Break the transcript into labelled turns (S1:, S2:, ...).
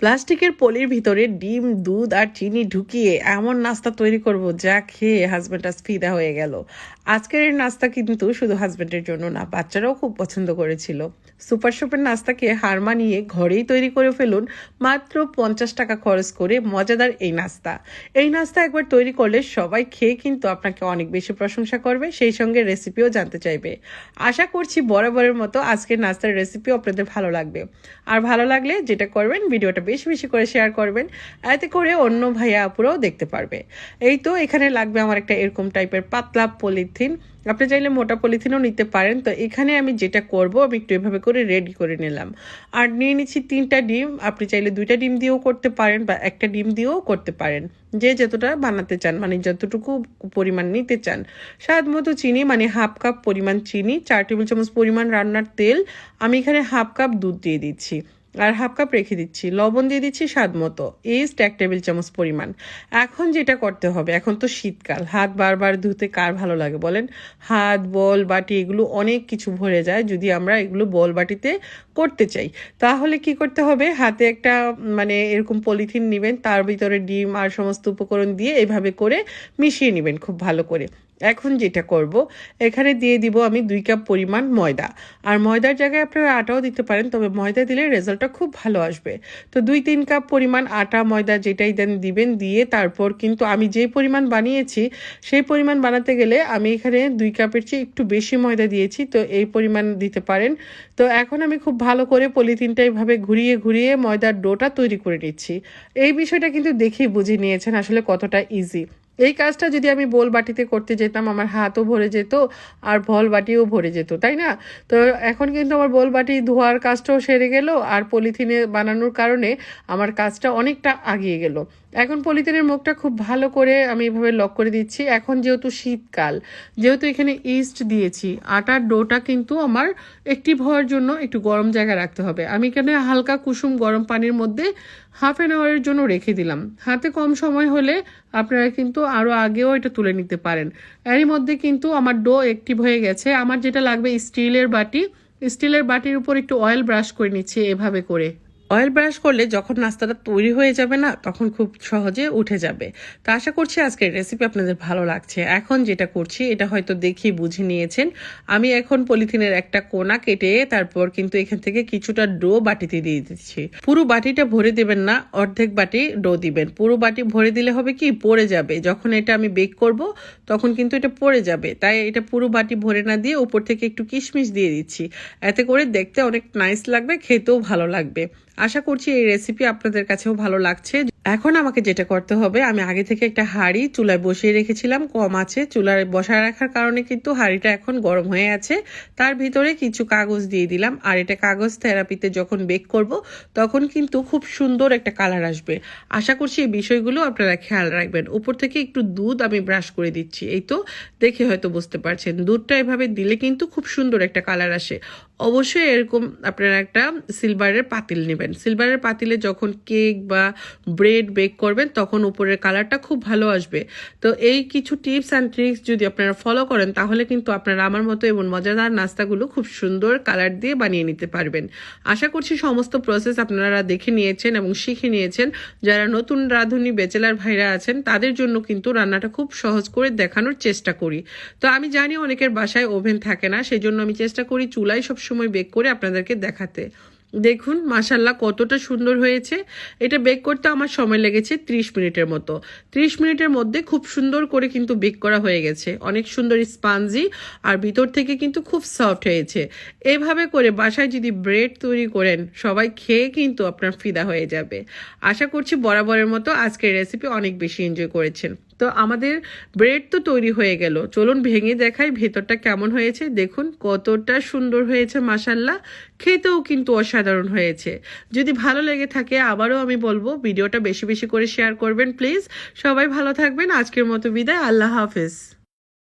S1: প্লাস্টিকের পলির ভিতরে ডিম, দুধ আর চিনি ঢুকিয়ে এমন নাস্তা তৈরি করব যা খেয়ে হাজব্যান্ড আজ ফিদা হয়ে গেল। আজকের এই নাস্তা কিন্তু শুধু হাজব্যান্ডের জন্য না, বাচ্চারাও খুব পছন্দ করেছিল। সুপার শপের নাস্তাকে হার মানিয়ে ঘরেই তৈরি করে ফেলুন মাত্র 50 টাকা খরচ করে মজাদার এই নাস্তা। এই নাস্তা একবার তৈরি করলে সবাই খেয়ে কিন্তু আপনাকে অনেক বেশি প্রশংসা করবে, সেই সঙ্গে রেসিপিও জানতে চাইবে। আশা করছি বরাবরের মতো আজকের নাস্তার রেসিপিও আপনাদের ভালো লাগবে। আর ভালো লাগলে যেটা করবেন, ভিডিওটা বেশি বেশি করে শেয়ার করবেন, এতে করে অন্য ভাইয়া আপুরাও দেখতে পারবে। এই তো এখানে লাগবে আমার একটা এরকম টাইপের পাতলা পলিথিন। আপনি চাইলে মোটা পলিথিনও নিতে পারেন। তো এখানে আমি যেটা করব, আমি একটু এভাবে করে রেডি করে নিলাম। আর নিয়ে নিচ্ছি 3টা ডিম। আপনি চাইলে 2টা ডিম দিয়েও করতে পারেন বা একটা ডিম দিয়েও করতে পারেন, যে যতটা বানাতে চান, মানে যতটুকু পরিমাণ নিতে চান। স্বাদ মতো চিনি, মানে হাফ কাপ পরিমাণ চিনি, 4 টেবিল চামচ পরিমাণ রান্নার তেল, আমি এখানে হাফ কাপ দুধ দিয়ে দিচ্ছি আর হাফ কাপ রেখে দিচ্ছি। লবণ দিয়ে দিচ্ছি স্বাদ মতো, ইস্ট 1 টেবিল চামচ পরিমাণ। এখন যেটা করতে হবে, এখন তো শীতকাল, হাত বারবার ধুতে কার ভালো লাগে বলেন? হাত, বল, বাটি এগুলো অনেক কিছু ভরে যায় যদি আমরা এগুলো বল বাটিতে করতে চাই। তাহলে কি করতে হবে, হাতে একটা মানে এরকম পলিথিন নেবেন, তার ভিতরে ডিম আর সমস্ত উপকরণ দিয়ে এভাবে করে মিশিয়ে নেবেন খুব ভালো করে। এখন যেটা করব, এখানে দিয়ে দিব আমি 2 কাপ পরিমাণ ময়দা। আর ময়দার জায়গায় আপনারা আটাও দিতে পারেন, তবে ময়দা দিলে রেজাল্টটা খুব ভালো আসবে। তো 2-3 কাপ পরিমাণ আটা ময়দা যেটাই দেন দিবেন, দিয়ে তারপর কিন্তু আমি যে পরিমাণ বানিয়েছি সেই পরিমাণ বানাতে গেলে আমি এখানে 2 কাপের চেয়ে একটু বেশি ময়দা দিয়েছি, তো এই পরিমাণ দিতে পারেন। তো এখন আমি খুব ভালো করে পলিথিনটা এইভাবে ঘুরিয়ে ঘুরিয়ে ময়দার ডোটা তৈরি করে নিচ্ছি। এই বিষয়টা কিন্তু দেখেই বুঝে নিয়েছেন আসলে কতটা ইজি। এই কাজটা যদি আমি বোল বাটিতে করতে যেতাম, আমার হাতও ভরে যেত আর বল বাটিও ভরে যেত, তাই না? তো এখন কিন্তু আমার বোল বাটি ধোয়ার কাজটাও সেরে গেল, আর পলিথিনে বানানোর কারণে আমার কাজটা অনেকটা আগিয়ে গেল। এখন পলিথিনের মুখটা খুব ভালো করে আমি এভাবে লক করে দিচ্ছি। এখন যেহেতু শীতকাল, যেহেতু এখানে ইস্ট দিয়েছি, আটার ডোটা কিন্তু আমার অ্যাক্টিভ হওয়ার জন্য একটু গরম জায়গায় রাখতে হবে। আমি এখানে হালকা কুসুম গরম পানির মধ্যে হাফ অ্যান আওয়ারের জন্য রেখে দিলাম। হাতে কম সময় হলে আপনারা কিন্তু আরও আগেও এটা তুলে নিতে পারেন। এরই মধ্যে কিন্তু আমার ডো অ্যাক্টিভ হয়ে গেছে। আমার যেটা লাগবে স্টিলের বাটি, স্টিলের বাটির উপর একটু অয়েল ব্রাশ করে নিচ্ছি এভাবে করে। অয়েল ব্রাশ করলে যখন নাস্তাটা তৈরি হয়ে যাবে না, তখন খুব সহজে উঠে যাবে। তো আশা করছি আজকের রেসিপি আপনাদের ভালো লাগছে। এখন যেটা করছি, এটা হয়তো দেখেই বুঝে নিয়েছেন, আমি এখন পলিথিনের একটা কোনা কেটে তারপর কিন্তু এখান থেকে কিছুটা ডো বাটিতে দিয়ে দিচ্ছি। পুরো বাটিটা ভরে দেবেন না, অর্ধেক বাটি ডো দিবেন। পুরো বাটি ভরে দিলে হবে কি, পড়ে যাবে। যখন এটা আমি বেক করব তখন কিন্তু এটা পড়ে যাবে, তাই এটা পুরো বাটি ভরে না দিয়ে উপর থেকে একটু কিশমিশ দিয়ে দিচ্ছি। এতে করে দেখতে অনেক নাইস লাগবে, খেতেও ভালো লাগবে। আশা করছি এই রেসিপি আপনাদের কাছেও ভালো লাগছে। এখন আমাকে যেটা করতে হবে, আমি আগে থেকে একটা হাঁড়ি চুলায় বসিয়ে রেখেছিলাম কম আছে, চুলায় বসায় রাখার কারণে কিন্তু হাঁড়িটা এখন গরম হয়ে আছে। তার ভিতরে কিছু কাগজ দিয়ে দিলাম, আর এটা কাগজ থেরাপিতে যখন বেক করব তখন কিন্তু খুব সুন্দর একটা কালার আসবে। আশা করছি এই বিষয়গুলো আপনারা খেয়াল রাখবেন। উপর থেকে একটু দুধ আমি ব্রাশ করে দিচ্ছি, এই তো দেখে হয়তো বুঝতে পারছেন। দুধটা এভাবে দিলে কিন্তু খুব সুন্দর একটা কালার আসে। অবশ্যই এরকম আপনারা একটা সিলভারের পাতিল নেবেন। সিলভারের পাতিলে যখন কেক বা ব্রেড বেক করবেন তখন উপরের কালারটা খুব ভালো আসবে। তো এই কিছু টিপস অ্যান্ড ট্রিক্স যদি আপনারা ফলো করেন, তাহলে কিন্তু আপনারা আমার মতো এমন মজাদার নাস্তাগুলো খুব সুন্দর কালার দিয়ে বানিয়ে নিতে পারবেন। আশা করছি সমস্ত প্রসেস আপনারা দেখে নিয়েছেন এবং শিখে নিয়েছেন। যারা নতুন রাঁধুনি ব্যাচেলার ভাইরা আছেন, তাদের জন্য কিন্তু রান্নাটা খুব সহজ করে দেখানোর চেষ্টা করি। তো আমি জানি অনেকের বাসায় ওভেন থাকে না, সেই জন্য আমি চেষ্টা করি চুলায় সবসময় বেক করে আপনাদেরকে দেখাতে। দেখুন মাশাল্লাহ কতটা সুন্দর হয়েছে। এটা বেক করতে আমার সময় লেগেছে 30 মিনিটের মতো। 30 মিনিটের মধ্যে খুব সুন্দর করে কিন্তু বেক করা হয়ে গেছে, অনেক সুন্দর স্পঞ্জি, আর ভিতর থেকে কিন্তু খুব সফট হয়েছে। এভাবে করে বাসায় যদি ব্রেড তৈরি করেন, সবাই খেয়ে কিন্তু আপনার ফিদা হয়ে যাবে। আশা করছি বরাবরের মতো আজকের রেসিপি অনেক বেশি এনজয় করেছেন। তো আমাদের ব্রেড তো তৈরি হয়ে গেল, চলুন ভেঙে দেখাই ভেতরটা কেমন হয়েছে। দেখুন কতটা সুন্দর হয়েছে মাশাল্লাহ, খেতেও কিন্তু অসাধারণ হয়েছে। যদি ভালো লেগে থাকে, আবারও আমি বলবো ভিডিওটা বেশি বেশি করে শেয়ার করবেন প্লিজ। সবাই ভালো থাকবেন, আজকের মতো বিদায়, আল্লাহ হাফেজ।